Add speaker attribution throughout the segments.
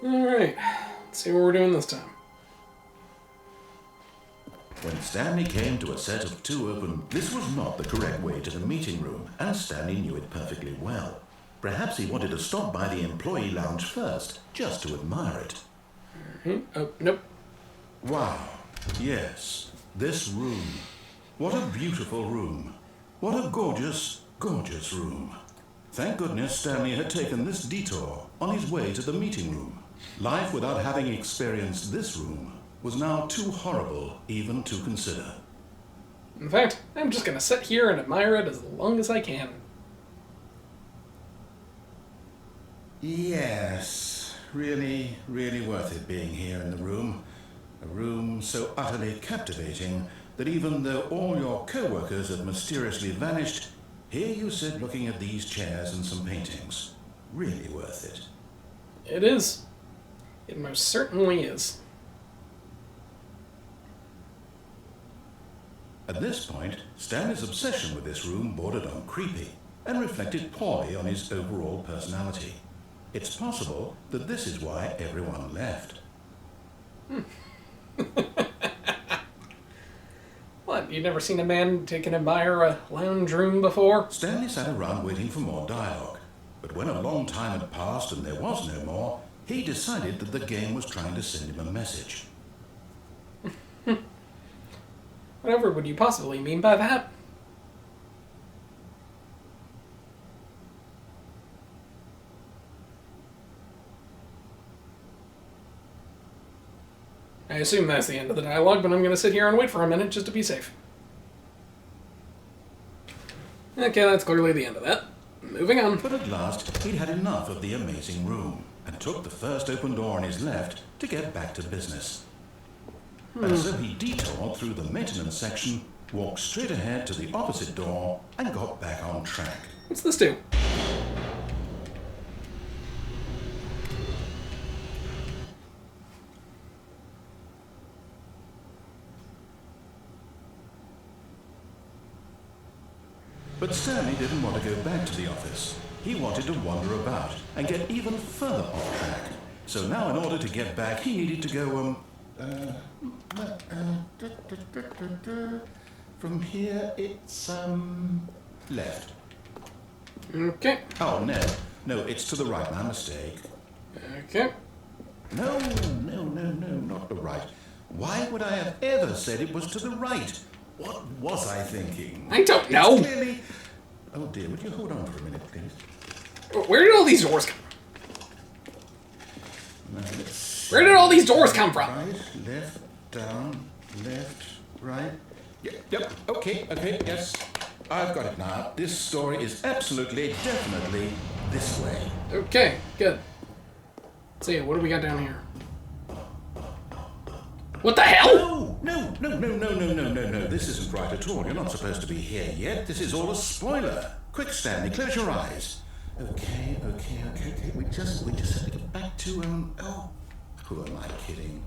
Speaker 1: Alright, let's see what we're doing this time.
Speaker 2: When Stanley came to a set of two open, this was not the correct way to the meeting room, and Stanley knew it perfectly well. Perhaps he wanted to stop by the employee lounge first, just to admire it.
Speaker 1: Oh, nope.
Speaker 2: Wow, yes, this room. What a beautiful room. What a gorgeous, gorgeous room. Thank goodness Stanley had taken this detour on his way to the meeting room. Life without having experienced this room was now too horrible even to consider.
Speaker 1: In fact, I'm just gonna sit here and admire it as long as I can.
Speaker 2: Yes, really, really worth it being here in the room. A room so utterly captivating that even though all your co-workers had mysteriously vanished, here you sit looking at these chairs and some paintings. Really worth it.
Speaker 1: It is. It most certainly is.
Speaker 2: At this point, Stanley's obsession with this room bordered on creepy and reflected poorly on his overall personality. It's possible that this is why everyone left.
Speaker 1: What, you've never seen a man take and admire a lounge room before?
Speaker 2: Stanley sat around waiting for more dialogue, but when a long time had passed and there was no more, he decided that the game was trying to send him a message.
Speaker 1: Whatever would you possibly mean by that? I assume that's the end of the dialogue, but I'm going to sit here and wait for a minute just to be safe. Okay, that's clearly the end of that. Moving on.
Speaker 2: But at last, he'd had enough of the amazing room, and took the first open door on his left to get back to business. And so he detoured through the maintenance section, walked straight ahead to the opposite door, and got back on track.
Speaker 1: What's this do?
Speaker 2: But Stanley didn't want to go back to the office. He wanted to wander about and get even further off track. So now in order to get back, he needed to go, from here it's, left.
Speaker 1: Okay.
Speaker 2: Oh, no, it's to the right, my mistake.
Speaker 1: Okay.
Speaker 2: No, not the right. Why would I have ever said it was to the right? What was I thinking?
Speaker 1: I don't know.
Speaker 2: It's clearly... Oh dear, would you hold on for a minute, please?
Speaker 1: Where did all these doors come from? Where did all these doors come from?
Speaker 2: Right, left, down, left, right. Yep, okay, yes. I've got it now. This story is absolutely, definitely this way.
Speaker 1: Okay, good. Let's see, what do we got down here? What the hell?
Speaker 2: No. This isn't right at all. You're not supposed to be here yet. This is all a spoiler. Quick, Stanley, close your eyes. Okay. We just have to get back to, who am I kidding?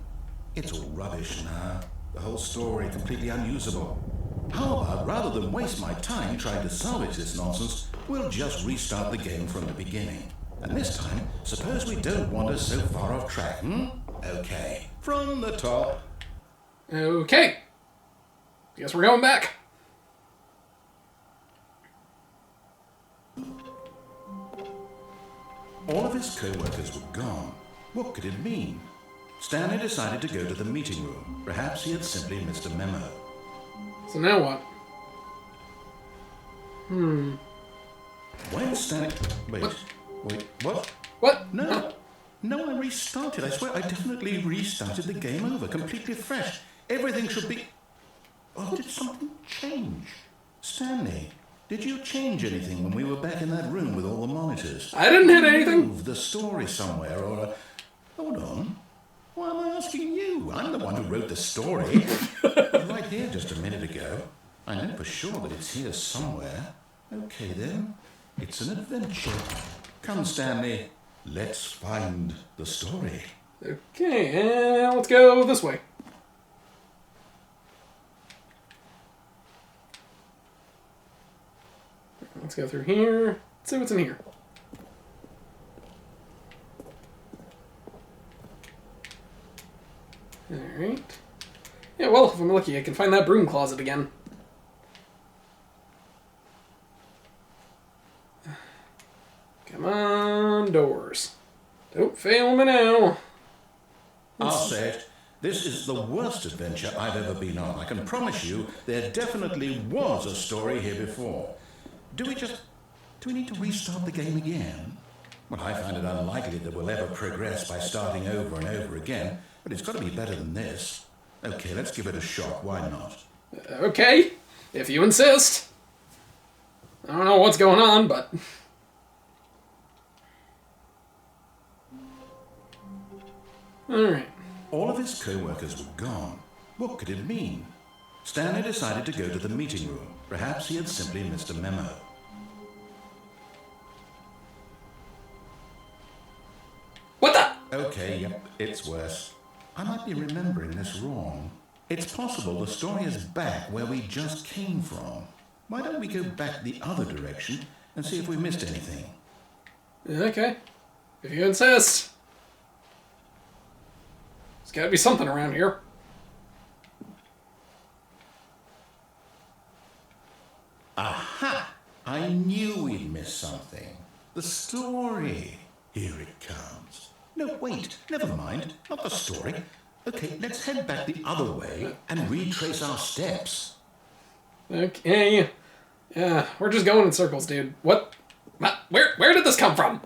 Speaker 2: It's all rubbish now. The whole story completely unusable. How about, rather than waste my time trying to salvage this nonsense, we'll just restart the game from the beginning. And this time, suppose we don't wander so far off track, Okay, from the top.
Speaker 1: Okay. Guess we're going back.
Speaker 2: All of his co-workers were gone. What could it mean? Stanley decided to go to the meeting room. Perhaps he had simply missed a memo.
Speaker 1: So now what?
Speaker 2: When Stanley... Wait, what?
Speaker 1: What?
Speaker 2: No, I restarted. I swear I definitely restarted the game over, completely fresh. Everything should be... Oh, did something change? Stanley, did you change anything when we were back in that room with all the monitors?
Speaker 1: I didn't hit anything.
Speaker 2: Move the story somewhere or... Hold on. Why am I asking you? I'm the one who wrote the story. It was right here just a minute ago. I know for sure that it's here somewhere. Okay then. It's an adventure. Come, Stanley. Let's find the story.
Speaker 1: Okay, and let's go this way. Let's go through here. Let's see what's in here. Alright. Yeah, well, if I'm lucky, I can find that broom closet again. Come on, doors. Don't fail me now.
Speaker 2: I'll say it. This is the worst adventure I've ever been on. I can promise you there definitely was a story here before. Do we need to restart the game again? Well, I find it unlikely that we'll ever progress by starting over and over again, but it's got to be better than this. Okay, let's give it a shot. Why not?
Speaker 1: Okay, if you insist. I don't know what's going on, but... Alright.
Speaker 2: All of his co-workers were gone. What could it mean? Stanley decided to go to the meeting room. Perhaps he had simply missed a memo.
Speaker 1: What the?
Speaker 2: Okay, yep, it's worse. I might be remembering this wrong. It's possible the story is back where we just came from. Why don't we go back the other direction and see if we missed anything?
Speaker 1: Okay, if you insist. There's gotta be something around here.
Speaker 2: Aha! I knew we'd missed something. The story. Here it comes. No, wait, never mind. Not the story. Okay, let's head back the other way and retrace our steps.
Speaker 1: Okay. Yeah, we're just going in circles, dude. What? Where did this come from?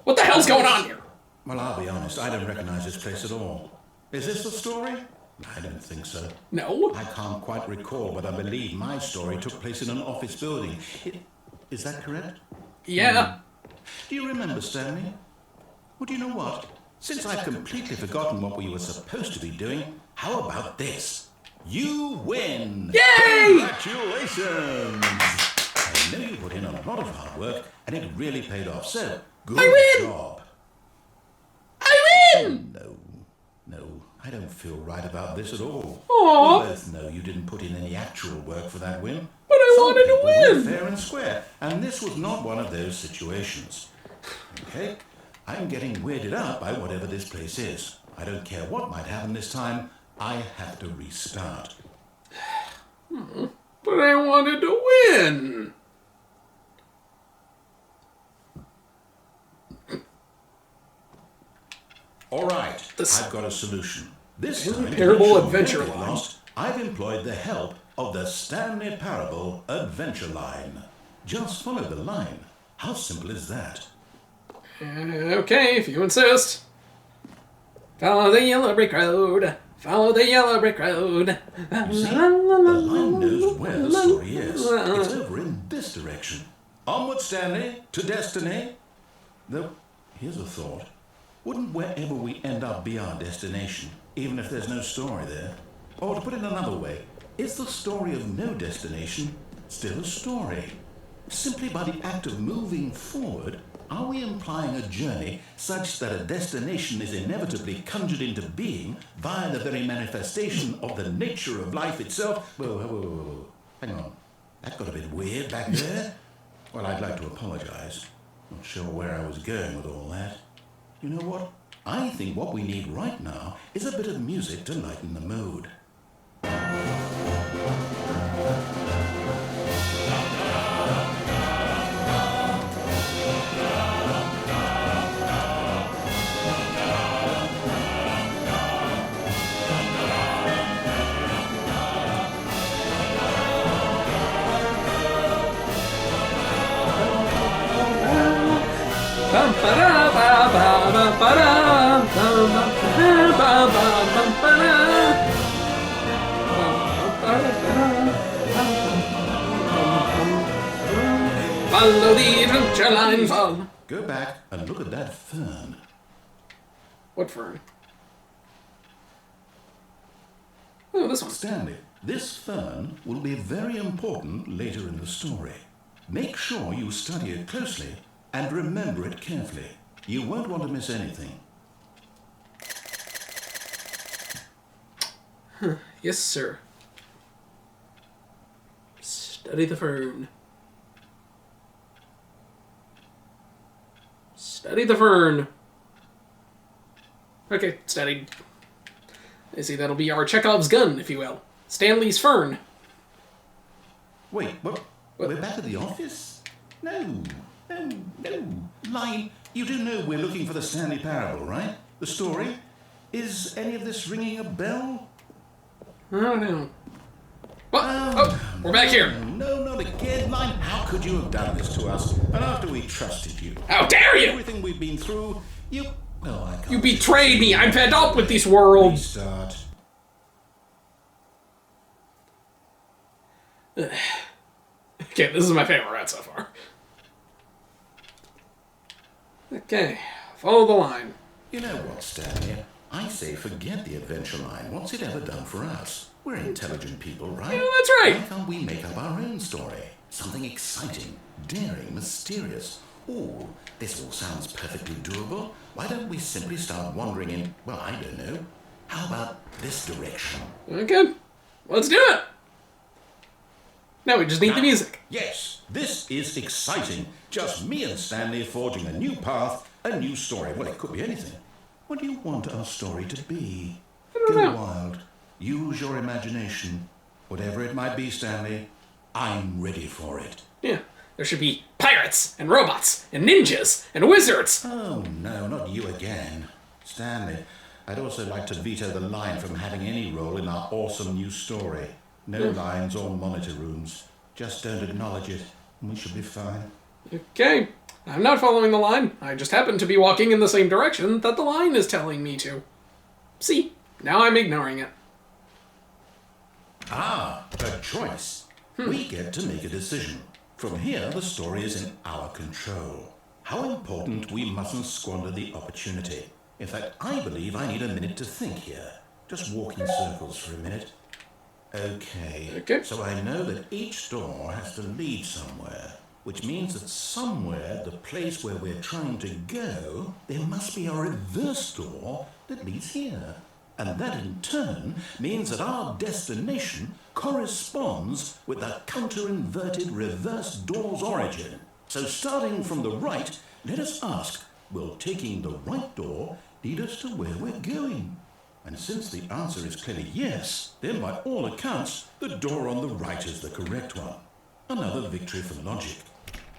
Speaker 1: What the hell's going on here?
Speaker 2: Well, I'll be honest, I don't recognize this place at all. Is this the story? I don't think so.
Speaker 1: No.
Speaker 2: I can't quite recall, but I believe my story took place in an office building. Is that correct?
Speaker 1: Yeah.
Speaker 2: Do you remember, Stanley? Well, do you know what? Since I've completely forgotten what we were supposed to be doing, how about this? You win!
Speaker 1: Yay!
Speaker 2: Congratulations! I know you put in a lot of hard work, and it really paid off, so good job.
Speaker 1: I win!
Speaker 2: No, I don't feel right about this at all.
Speaker 1: Aww.
Speaker 2: We both know you didn't put in any actual work for that win.
Speaker 1: But I
Speaker 2: Some
Speaker 1: wanted to
Speaker 2: people were
Speaker 1: win!
Speaker 2: fair and square, and this was not one of those situations. Okay? I'm getting weirded out by whatever this place is. I don't care what might happen this time. I have to restart.
Speaker 1: But I wanted to win!
Speaker 2: All right, I've got a solution. This time,
Speaker 1: Stanley Parable
Speaker 2: to make sure
Speaker 1: Adventure
Speaker 2: we don't get
Speaker 1: Line.
Speaker 2: lost, I've employed the help of the Stanley Parable Adventure Line. Just follow the line. How simple is that?
Speaker 1: Okay, if you insist. Follow the yellow brick road. Follow the yellow brick road.
Speaker 2: You see, the line knows where the story is. It's over in this direction. Onward, Stanley, to destiny. Though, here's a thought. Wouldn't wherever we end up be our destination, even if there's no story there? Or to put it another way, is the story of no destination still a story? Simply by the act of moving forward, are we implying a journey such that a destination is inevitably conjured into being via the very manifestation of the nature of life itself? Whoa. Hang on. That got a bit weird back there. Well, I'd like to apologize. Not sure where I was going with all that. You know what? I think what we need right now is a bit of music to lighten the mood.
Speaker 1: Follow the adventure line, follow.
Speaker 2: Go back and look at that fern.
Speaker 1: What fern? Oh, this one.
Speaker 2: Stanley, this fern will be very important later in the story. Make sure you study it closely and remember it carefully. You won't want to miss anything.
Speaker 1: Yes, sir. Study the fern. Study the fern. Okay, studied. I see that'll be our Chekhov's gun, if you will. Stanley's fern.
Speaker 2: Wait, what? We're back at the office? No. Line, you do know we're looking for the Stanley Parable, right? The story? Is any of this ringing a bell?
Speaker 1: I don't know. What? Oh, we're back here.
Speaker 2: No, not again, Line. How could you have done this to us? And after we trusted you.
Speaker 1: How dare you!
Speaker 2: Everything we've been through, you... No, I can't.
Speaker 1: You betrayed me. I'm fed up with this world.
Speaker 2: Restart.
Speaker 1: Okay, this is my favorite rat so far. Okay, follow the line.
Speaker 2: You know what, Stanley? I say forget the adventure line. What's it ever done for us? We're intelligent people, right?
Speaker 1: Yeah, that's right.
Speaker 2: Why can't we make up our own story? Something exciting, daring, mysterious. Ooh, this all sounds perfectly doable. Why don't we simply start wandering in, well, I don't know. How about this direction?
Speaker 1: Okay, let's do it. Now we just need the music.
Speaker 2: Yes, this is exciting. Just me and Stanley forging a new path, a new story. Well, it could be anything. What do you want our story to be?
Speaker 1: I don't know.
Speaker 2: Wild. Use your imagination. Whatever it might be, Stanley, I'm ready for it.
Speaker 1: Yeah, there should be pirates and robots and ninjas and wizards.
Speaker 2: Oh, no, not you again. Stanley, I'd also like to veto the line from having any role in our awesome new story. No lines or monitor rooms. Just don't acknowledge it, and we should be fine.
Speaker 1: Okay, I'm not following the line. I just happen to be walking in the same direction that the line is telling me to. See, now I'm ignoring it.
Speaker 2: Ah, a choice. We get to make a decision. From here, the story is in our control. How important we mustn't squander the opportunity. In fact, I believe I need a minute to think here. Just walk in circles for a minute. Okay, so I know that each door has to lead somewhere, which means that somewhere, the place where we're trying to go, there must be a reverse door that leads here. And that in turn means that our destination corresponds with the counter-inverted reverse door's origin. So starting from the right, let us ask, will taking the right door lead us to where we're going? And since the answer is clearly yes, then by all accounts, the door on the right is the correct one. Another victory for logic.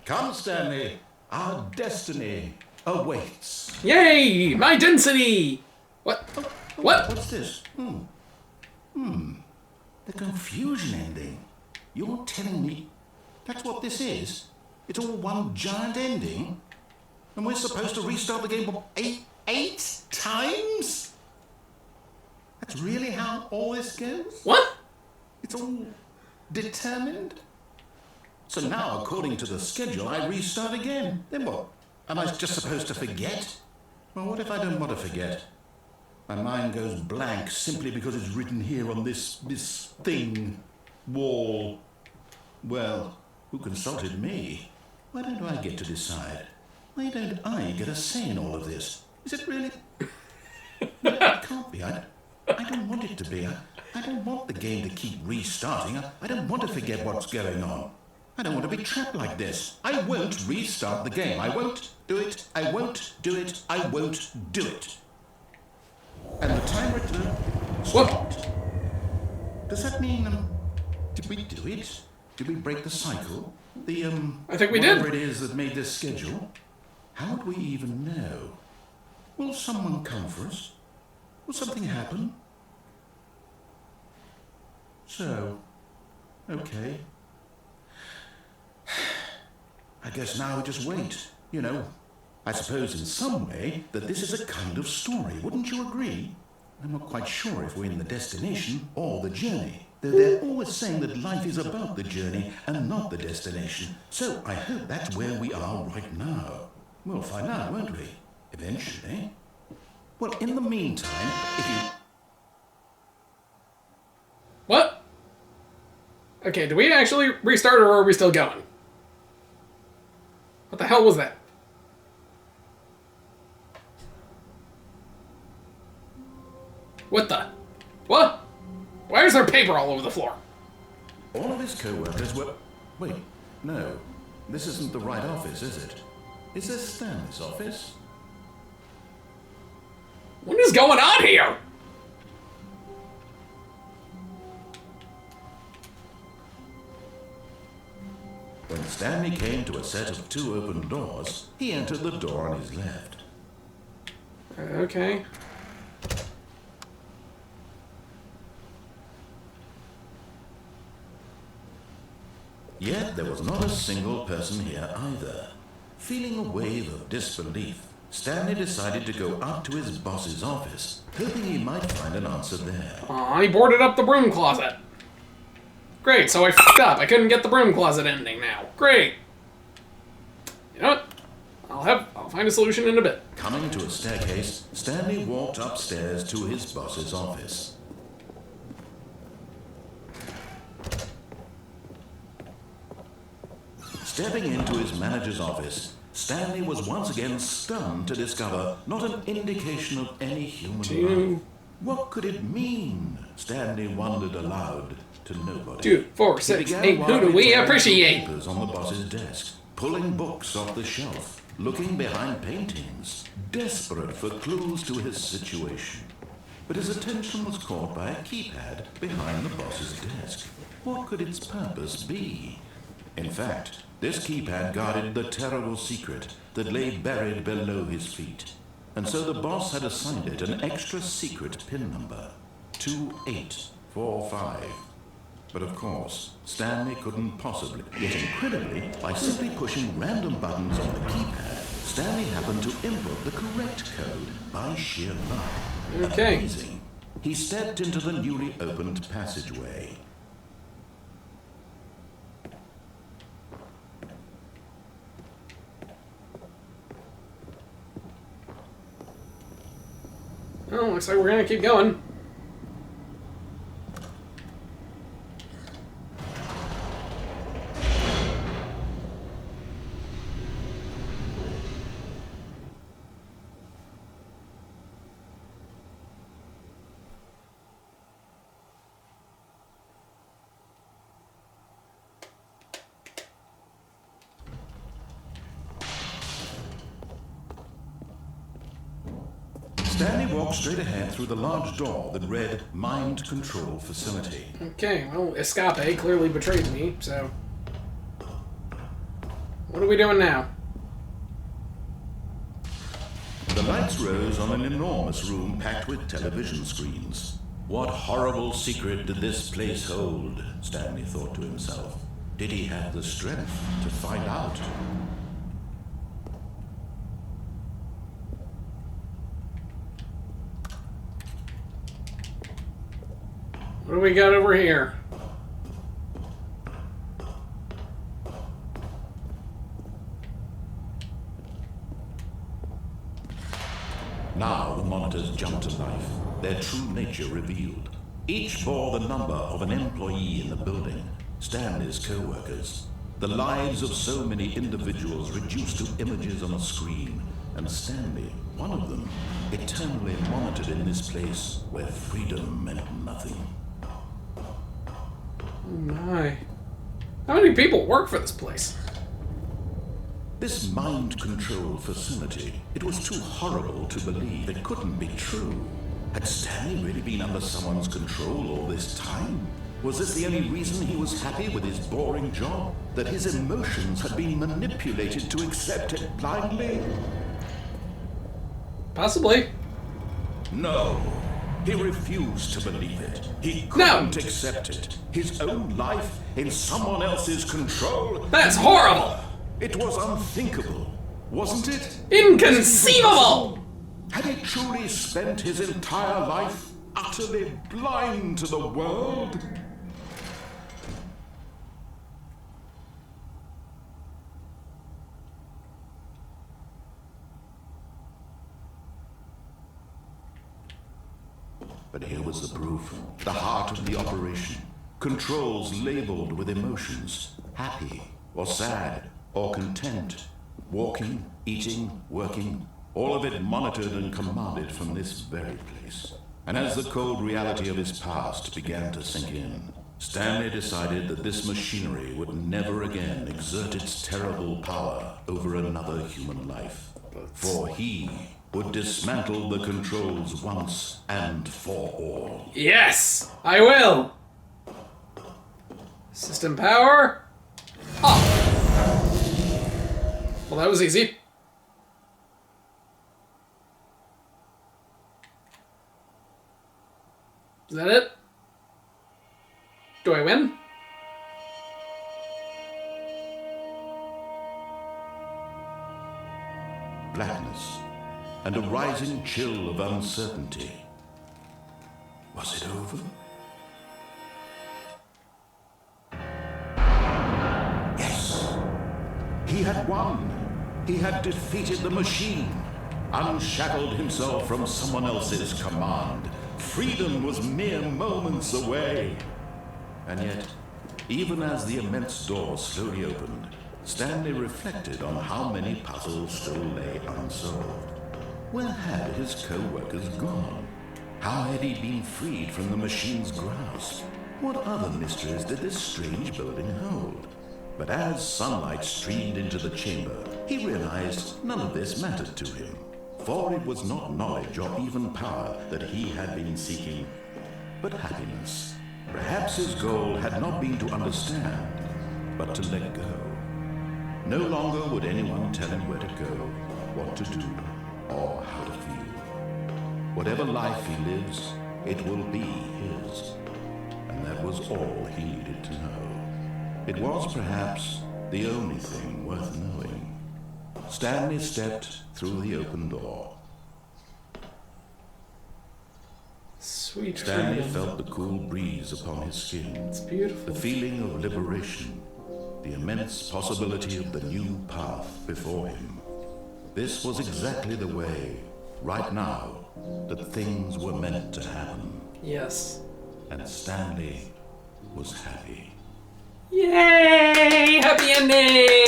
Speaker 2: Come, Stanley, our destiny awaits.
Speaker 1: Yay! My density! What? What?
Speaker 2: What's this? The confusion ending. You're telling me that's what this is? It's all one giant ending? And we're supposed to restart the game eight times? That's really how all this goes?
Speaker 1: What?
Speaker 2: It's all determined? So now, according to the schedule, I restart again. Then what? Am I just supposed to forget? Well, what if I don't want to forget? My mind goes blank simply because it's written here on this thing, wall. Well, who consulted me? Why don't I get to decide? Why don't I get a say in all of this? Is it really? No, it can't be. I don't want it to be. I don't want the game to keep restarting. I don't want to forget what's going on. I don't want to be trapped like this. I won't restart the game. I won't do it. I won't do it. I won't do it. And the timer stopped. Does that mean, did we do it? Did we break the cycle?
Speaker 1: I think we did.
Speaker 2: Whatever it is that made this schedule. How would we even know? Will someone come for us? Will something happen? So, okay. I guess now we just wait, you know. I suppose in some way that this is a kind of story, wouldn't you agree? I'm not quite sure if we're in the destination or the journey, though they're always saying that life is about the journey and not the destination. So I hope that's where we are right now. We'll find out, won't we? Eventually. Well, in the meantime, if you...
Speaker 1: What? Okay, do we actually restart or are we still going? What the hell was that? What the? What? Why is there paper all over the floor?
Speaker 2: All of his co-workers were... Wait, no. This isn't the right office, is it? Is this Stanley's office?
Speaker 1: What is going on here?
Speaker 2: Stanley came to a set of 2 open doors, he entered the door on his left.
Speaker 1: Okay.
Speaker 2: Yet there was not a single person here either. Feeling a wave of disbelief, Stanley decided to go up to his boss's office, hoping he might find an answer there.
Speaker 1: Aw, he boarded up the broom closet. Great, so I f***ed up. I couldn't get the broom closet ending now. Great. You know what? I'll find a solution in a bit.
Speaker 2: Coming to a staircase, Stanley walked upstairs to his boss's office. Stepping into his manager's office, Stanley was once again stunned to discover not an indication of any human life. What could it mean? Stanley wondered aloud to nobody.
Speaker 1: 2, 4, 6, 8. Who do we appreciate?
Speaker 2: Papers on the boss's desk, pulling books off the shelf, looking behind paintings, desperate for clues to his situation. But his attention was caught by a keypad behind the boss's desk. What could its purpose be? In fact, this keypad guarded the terrible secret that lay buried below his feet. And so the boss had assigned it an extra secret pin number, 2845. But of course, Stanley couldn't possibly. Yet incredibly, by simply pushing random buttons on the keypad, Stanley happened to input the correct code by sheer luck.
Speaker 1: Okay.
Speaker 2: Amazing. He stepped into the newly opened passageway.
Speaker 1: Oh, looks like we're gonna keep going.
Speaker 2: Stanley walked straight ahead through the large door that read Mind Control Facility.
Speaker 1: Okay, well, Escape clearly betrayed me, so... What are we doing now?
Speaker 2: The lights rose on an enormous room packed with television screens. What horrible secret did this place hold? Stanley thought to himself. Did he have the strength to find out?
Speaker 1: What do we got over here?
Speaker 2: Now the monitors jumped to life, their true nature revealed. Each bore the number of an employee in the building, Stanley's co-workers. The lives of so many individuals reduced to images on a screen, and Stanley, one of them, eternally monitored in this place where freedom meant nothing.
Speaker 1: Oh my. How many people work for this place?
Speaker 2: This mind control facility, it was too horrible to believe it couldn't be true. Had Stanley really been under someone's control all this time? Was this the only reason he was happy with his boring job? That his emotions had been manipulated to accept it blindly?
Speaker 1: Possibly.
Speaker 2: No. He refused to believe it. He couldn't accept it. His own life in someone else's control?
Speaker 1: That's horrible!
Speaker 2: It was unthinkable, wasn't it?
Speaker 1: Inconceivable!
Speaker 2: Had he truly spent his entire life utterly blind to the world? But here was the proof, the heart of the operation. Controls labeled with emotions, happy or sad or content. Walking, eating, working, all of it monitored and commanded from this very place. And as the cold reality of his past began to sink in, Stanley decided that this machinery would never again exert its terrible power over another human life. For he would dismantle the controls once and for all.
Speaker 1: Yes! I will! System power off! Well, that was easy. Is that it? Do I win?
Speaker 2: Blackness and a rising chill of uncertainty. Was it over? Yes. He had won. He had defeated the machine, unshackled himself from someone else's command. Freedom was mere moments away. And yet, even as the immense door slowly opened, Stanley reflected on how many puzzles still lay unsolved. Where had his co-workers gone? How had he been freed from the machine's grasp? What other mysteries did this strange building hold? But as sunlight streamed into the chamber, he realized none of this mattered to him. For it was not knowledge or even power that he had been seeking, but happiness. Perhaps his goal had not been to understand, but to let go. No longer would anyone tell him where to go, what to do, or how to feel. Whatever life he lives, it will be his. And that was all he needed to know. It was perhaps the only thing worth knowing. Stanley stepped through the open door.
Speaker 1: Sweet
Speaker 2: Stanley
Speaker 1: freedom.
Speaker 2: felt the cool breeze upon his skin.
Speaker 1: It's beautiful.
Speaker 2: The feeling of liberation, the immense possibility of the new path before him. This was exactly the way, right now, that things were meant to happen.
Speaker 1: Yes.
Speaker 2: And Stanley was happy.
Speaker 1: Yay! Happy ending!